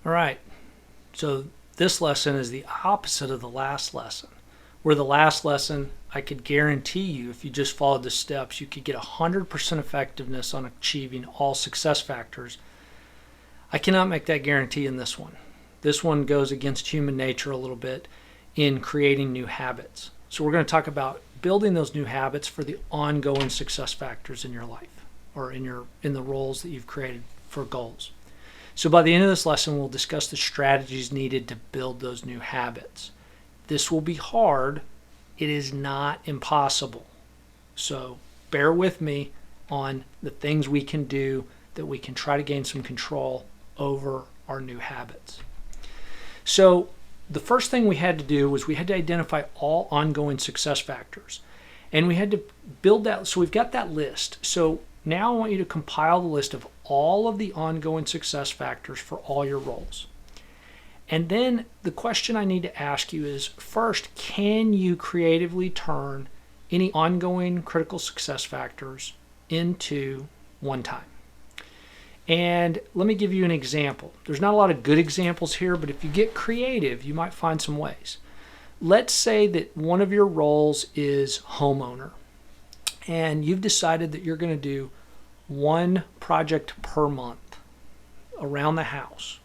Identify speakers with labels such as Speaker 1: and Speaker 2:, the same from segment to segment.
Speaker 1: All right. So this lesson is the opposite of the last lesson. Where the last lesson, I could guarantee you, if you just followed the steps, you could get 100% effectiveness on achieving all success factors. I cannot make that guarantee in this one. This one goes against human nature a little bit in creating new habits. So we're going to talk about building those new habits for the ongoing success factors in your life or in the roles that you've created for goals. So by the end of this lesson, we'll discuss the strategies needed to build those new habits. This will be hard. It is not impossible. So bear with me on the things we can do that we can try to gain some control over our new habits. So the first thing we had to do was we had to identify all ongoing success factors. And we had to build that. So we've got that list. So now I want you to compile the list of all of the ongoing success factors for all your roles. And then the question I need to ask you is, first, can you creatively turn any ongoing critical success factors into one time? And let me give you an example. There's not a lot of good examples here, but if you get creative, you might find some ways. Let's say that one of your roles is homeowner, and you've decided that you're going to do one project per month around the house.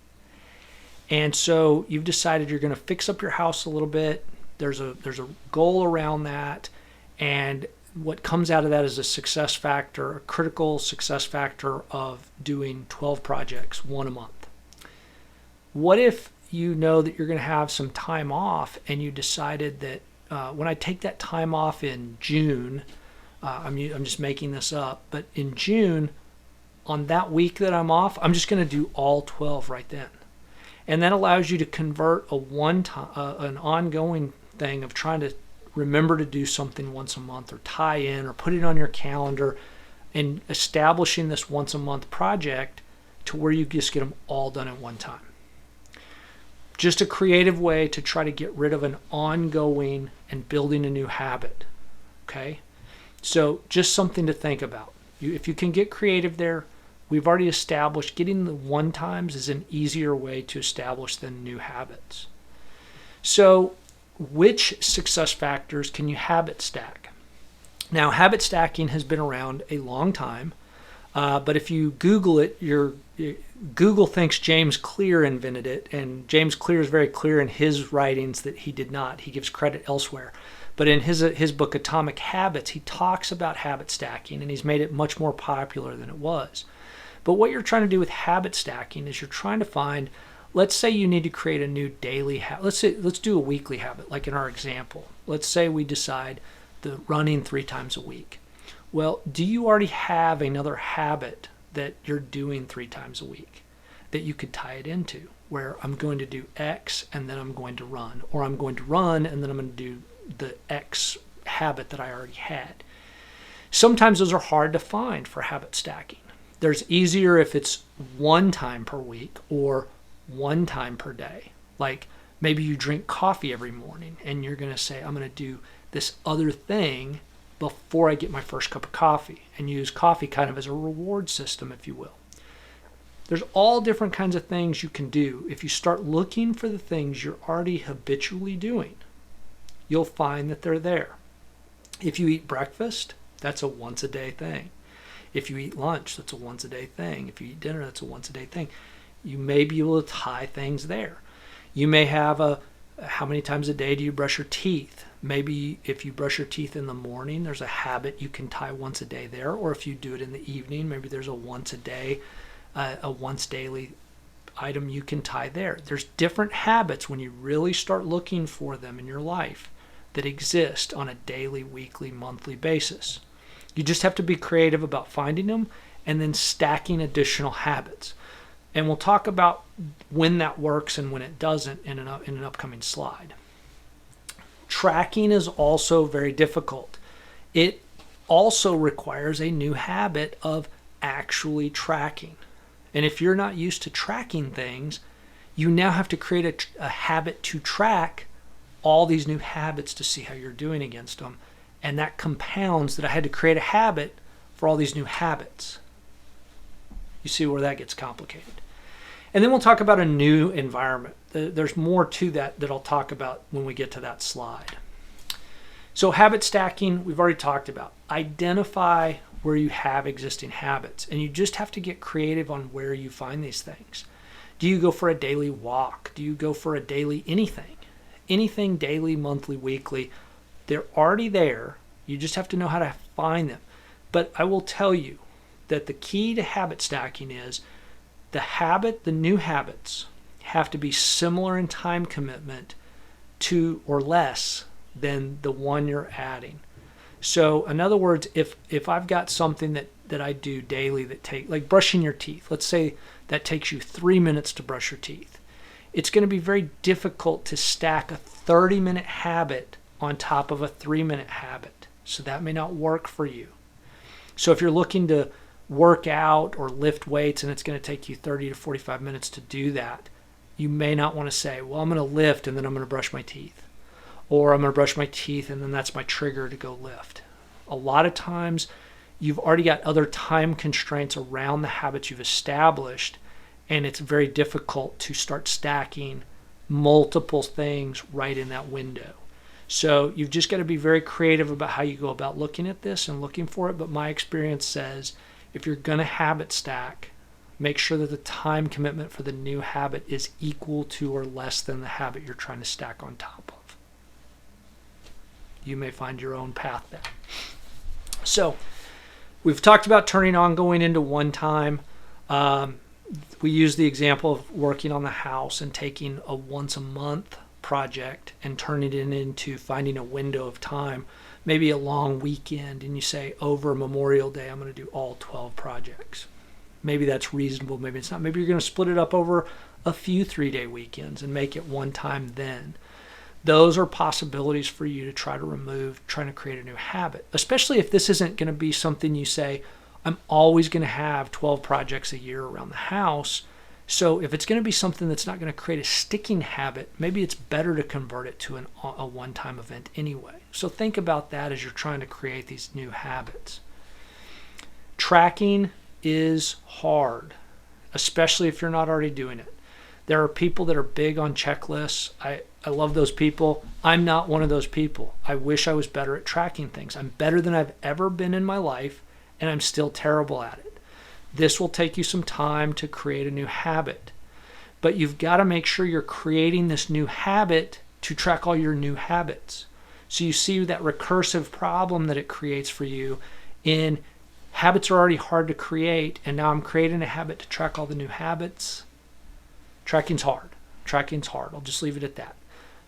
Speaker 1: And so you've decided you're going to fix up your house a little bit. There's a goal around that, and what comes out of that is a success factor, a critical success factor of doing 12 projects, one a month. What if you know that you're going to have some time off and you decided that when I take that time off in June, I'm just making this up, but in June, on that week that I'm off, I'm just going to do all 12 right then. And that allows you to convert an ongoing thing of trying to remember to do something once a month or tie in or put it on your calendar and establishing this once a month project to where you just get them all done at one time. Just a creative way to try to get rid of an ongoing and building a new habit. Okay? So just something to think about. If you can get creative there, we've already established getting the one times is an easier way to establish than new habits. So which success factors can you habit stack? Now, habit stacking has been around a long time, but if you Google it, Google thinks James Clear invented it, and James Clear is very clear in his writings that he did not. He gives credit elsewhere. But in his book, Atomic Habits, he talks about habit stacking, and he's made it much more popular than it was. But what you're trying to do with habit stacking is you're trying to find, let's say you need to create a new daily habit. Let's do a weekly habit, like in our example. Let's say we decide the running 3 times a week. Well, do you already have another habit that you're doing 3 times a week that you could tie it into, where I'm going to do X and then I'm going to run, or I'm going to run and then I'm going to do the X habit that I already had? Sometimes those are hard to find for habit stacking. There's easier if it's 1 time per week or 1 time per day. Like maybe you drink coffee every morning and you're going to say, I'm going to do this other thing before I get my first cup of coffee, and use coffee kind of as a reward system, if you will. There's all different kinds of things you can do. If you start looking for the things you're already habitually doing, you'll find that they're there. If you eat breakfast, that's a once a day thing. If you eat lunch, that's a once a day thing. If you eat dinner, that's a once a day thing. You may be able to tie things there. You may have how many times a day do you brush your teeth? Maybe if you brush your teeth in the morning, there's a habit you can tie once a day there. Or if you do it in the evening, maybe there's a once a day, a once daily item you can tie there. There's different habits when you really start looking for them in your life that exist on a daily, weekly, monthly basis. You just have to be creative about finding them and then stacking additional habits. And we'll talk about when that works and when it doesn't in an upcoming slide. Tracking is also very difficult. It also requires a new habit of actually tracking. And if you're not used to tracking things, you now have to create a habit to track all these new habits to see how you're doing against them. And that compounds that I had to create a habit for all these new habits. You see where that gets complicated. And then we'll talk about a new environment. There's more to that I'll talk about when we get to that slide. So habit stacking, we've already talked about. Identify where you have existing habits, and you just have to get creative on where you find these things. Do you go for a daily walk? Do you go for a daily anything? Anything daily, monthly, weekly. They're already there. You just have to know how to find them. But I will tell you that the key to habit stacking is the new habits have to be similar in time commitment to or less than the one you're adding. So in other words, if I've got something that I do daily like brushing your teeth, let's say that takes you 3 minutes to brush your teeth. It's going to be very difficult to stack a 30-minute habit on top of a 3-minute habit. So that may not work for you. So if you're looking to work out or lift weights and it's going to take you 30 to 45 minutes to do that, you may not want to say, well, I'm going to lift and then I'm going to brush my teeth. Or I'm going to brush my teeth and then that's my trigger to go lift. A lot of times you've already got other time constraints around the habits you've established, and it's very difficult to start stacking multiple things right in that window. So you've just got to be very creative about how you go about looking at this and looking for it. But my experience says if you're going to habit stack, make sure that the time commitment for the new habit is equal to or less than the habit you're trying to stack on top of. You may find your own path there. So we've talked about turning ongoing into one time. We use the example of working on the house and taking a once a month project and turning it into finding a window of time, maybe a long weekend, and you say over Memorial Day, I'm going to do all 12 projects. Maybe that's reasonable, maybe it's not. Maybe you're going to split it up over a few 3-day weekends and make it one time then. Those are possibilities for you to try to remove, trying to create a new habit, especially if this isn't going to be something you say, I'm always going to have 12 projects a year around the house. So if it's going to be something that's not going to create a sticking habit, maybe it's better to convert it to a one-time event anyway. So think about that as you're trying to create these new habits. Tracking is hard, especially if you're not already doing it. There are people that are big on checklists. I love those people. I'm not one of those people. I wish I was better at tracking things. I'm better than I've ever been in my life, and I'm still terrible at it. This will take you some time to create a new habit. But you've got to make sure you're creating this new habit to track all your new habits. So you see that recursive problem that it creates for you in habits are already hard to create, and now I'm creating a habit to track all the new habits. Tracking's hard. Tracking's hard. I'll just leave it at that.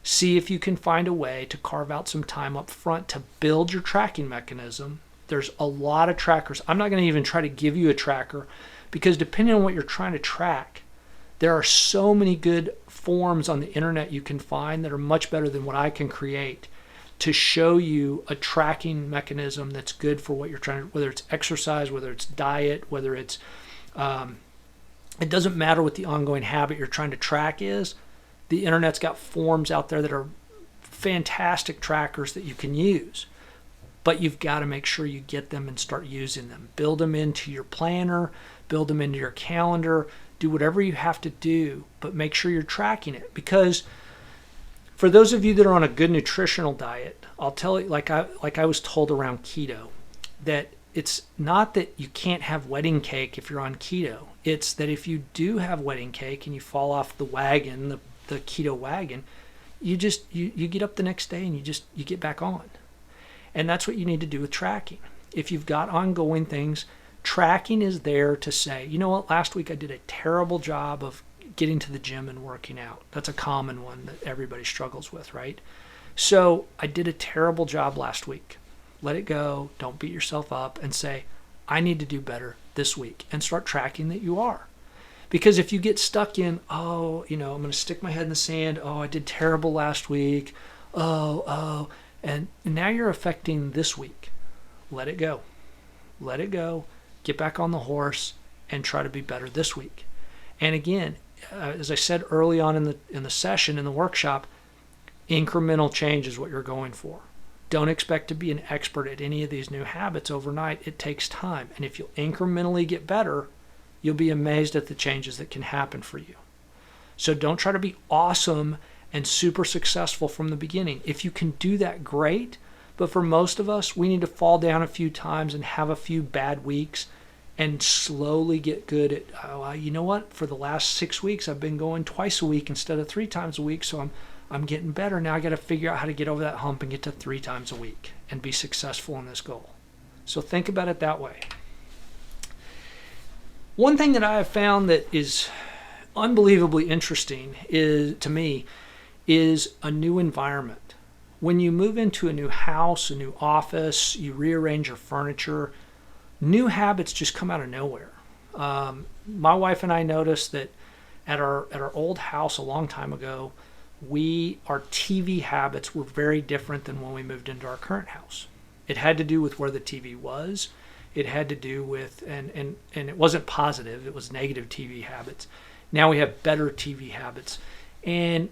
Speaker 1: See if you can find a way to carve out some time up front to build your tracking mechanism. There's a lot of trackers. I'm not going to even try to give you a tracker because depending on what you're trying to track, there are so many good forms on the internet you can find that are much better than what I can create to show you a tracking mechanism that's good for what you're trying to, whether it's exercise, whether it's diet, whether it's it doesn't matter what the ongoing habit you're trying to track is. The internet's got forms out there that are fantastic trackers that you can use. But you've got to make sure you get them and start using them. Build them into your planner, build them into your calendar, do whatever you have to do, but make sure you're tracking it. Because for those of you that are on a good nutritional diet, I'll tell you, like I was told around keto, that it's not that you can't have wedding cake if you're on keto. It's that if you do have wedding cake and you fall off the wagon, the keto wagon, you get up the next day and you get back on. And that's what you need to do with tracking. If you've got ongoing things, tracking is there to say, you know what, last week I did a terrible job of getting to the gym and working out. That's a common one that everybody struggles with, right? So I did a terrible job last week. Let it go. Don't beat yourself up and say, I need to do better this week, and start tracking that you are. Because if you get stuck in, I'm going to stick my head in the sand. Oh, I did terrible last week. And now you're affecting this week. Let it go. Let it go. Get back on the horse and try to be better this week. And again, as I said early on in the session, in the workshop, incremental change is what you're going for. Don't expect to be an expert at any of these new habits overnight. It takes time. And if you'll incrementally get better, you'll be amazed at the changes that can happen for you. So don't try to be awesome and super successful from the beginning. If you can do that, great. But for most of us, we need to fall down a few times and have a few bad weeks and slowly get good at, you know what? For the last 6 weeks, I've been going twice a week instead of 3 times a week. So I'm getting better. Now I got to figure out how to get over that hump and get to 3 times a week and be successful in this goal. So think about it that way. One thing that I have found that is unbelievably interesting to me is a new environment. When you move into a new house, a new office, you rearrange your furniture, new habits just come out of nowhere. My wife and I noticed that at our old house a long time ago, our TV habits were very different than when we moved into our current house. It had to do with where the TV was. It had to do with, and it wasn't positive, it was negative TV habits. Now we have better TV habits. And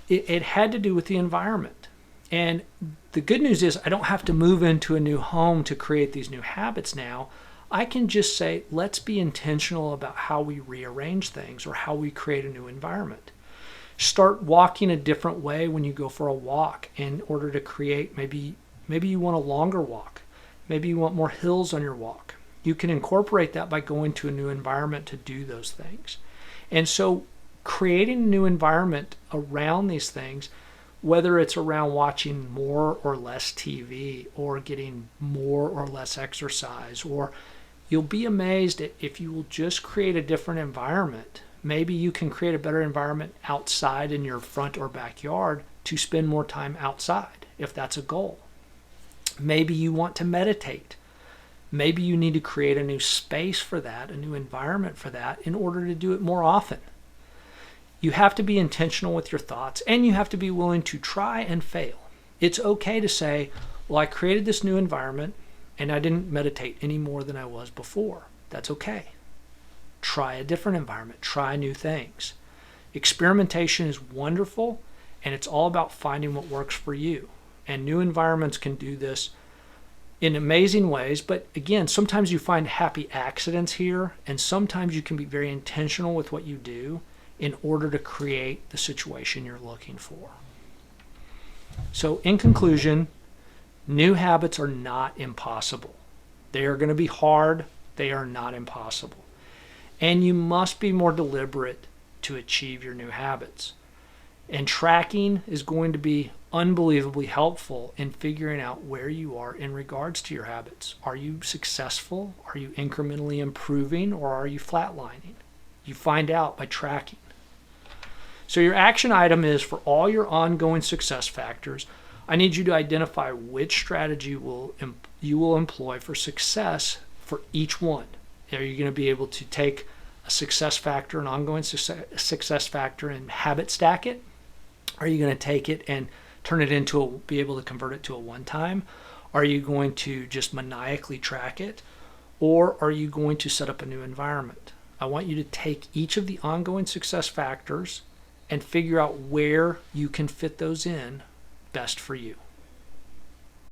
Speaker 1: it had to do with the environment. And the good news is I don't have to move into a new home to create these new habits now. I can just say, let's be intentional about how we rearrange things or how we create a new environment. Start walking a different way when you go for a walk in order to create, maybe you want a longer walk. Maybe you want more hills on your walk. You can incorporate that by going to a new environment to do those things. And so creating a new environment around these things, whether it's around watching more or less TV or getting more or less exercise, or you'll be amazed if you will just create a different environment. Maybe you can create a better environment outside in your front or backyard to spend more time outside, if that's a goal. Maybe you want to meditate. Maybe you need to create a new space for that, a new environment for that, in order to do it more often. You have to be intentional with your thoughts, and you have to be willing to try and fail. It's okay to say, well, I created this new environment, and I didn't meditate any more than I was before. That's okay. Try a different environment. Try new things. Experimentation is wonderful, and it's all about finding what works for you. And new environments can do this in amazing ways. But again, sometimes you find happy accidents here, and sometimes you can be very intentional with what you do in order to create the situation you're looking for. So in conclusion, new habits are not impossible. They are going to be hard. They are not impossible. And you must be more deliberate to achieve your new habits. And tracking is going to be unbelievably helpful in figuring out where you are in regards to your habits. Are you successful? Are you incrementally improving? Or are you flatlining? You find out by tracking. So your action item is, for all your ongoing success factors, I need you to identify which strategy you will employ for success for each one. Are you going to be able to take a success factor, an ongoing success factor, and habit stack it? Are you going to take it and turn it into be able to convert it to a one-time? Are you going to just maniacally track it? Or are you going to set up a new environment? I want you to take each of the ongoing success factors and figure out where you can fit those in best for you.